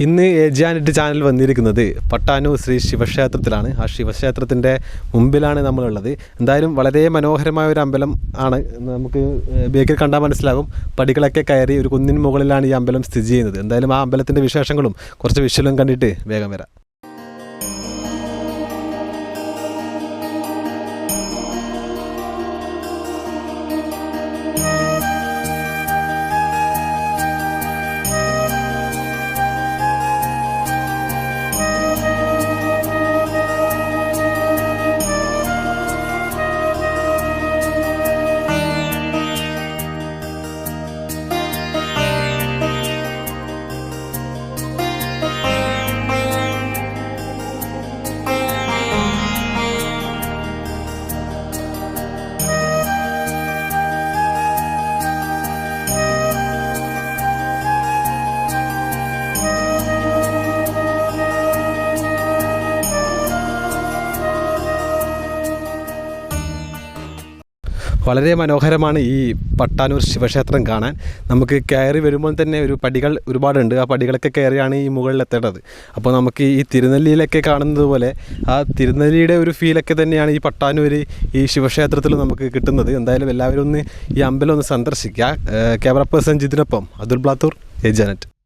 ഇന്ന് ഏഷ്യാനെറ്റ് ചാനൽ വന്നിരിക്കുന്നത് പട്ടാനൂർ ശ്രീ ശിവക്ഷേത്രത്തിലാണ്. ആ ശിവക്ഷേത്രത്തിൻ്റെ മുമ്പിലാണ് നമ്മളുള്ളത്. എന്തായാലും വളരെ മനോഹരമായ ഒരു അമ്പലം ആണ്. നമുക്ക് ബേക്കിൽ കണ്ടാൽ മനസ്സിലാകും. പടികളൊക്കെ കയറി ഒരു കുന്നിന് മുകളിലാണ് ഈ അമ്പലം സ്ഥിതി ചെയ്യുന്നത്. എന്തായാലും ആ അമ്പലത്തിൻ്റെ വിശേഷങ്ങളും കുറച്ച് വിഷ്വലും കണ്ടിട്ട് വേഗം വരാം. വളരെ മനോഹരമാണ് ഈ പട്ടാനൂർ ശിവക്ഷേത്രം കാണാൻ. നമുക്ക് കയറി വരുമ്പോൾ തന്നെ ഒരു പടികൾ ഒരുപാടുണ്ട്. ആ പടികളൊക്കെ കയറിയാണ് ഈ മുകളിലെത്തേണ്ടത്. അപ്പോൾ നമുക്ക് ഈ തിരുനെല്ലിയിലൊക്കെ കാണുന്നത് പോലെ ആ തിരുനെല്ലിയുടെ ഒരു ഫീലൊക്കെ തന്നെയാണ് ഈ പട്ടാനൂർ ഈ ശിവക്ഷേത്രത്തിൽ നമുക്ക് കിട്ടുന്നത്. എന്തായാലും എല്ലാവരും ഒന്ന് ഈ അമ്പലം ഒന്ന് സന്ദർശിക്കുക. ക്യാമറ പേഴ്സൺ ജിതിനൊപ്പം അതുൽ ബ്ലാത്തൂർ, ഏഷ്യാനെറ്റ്.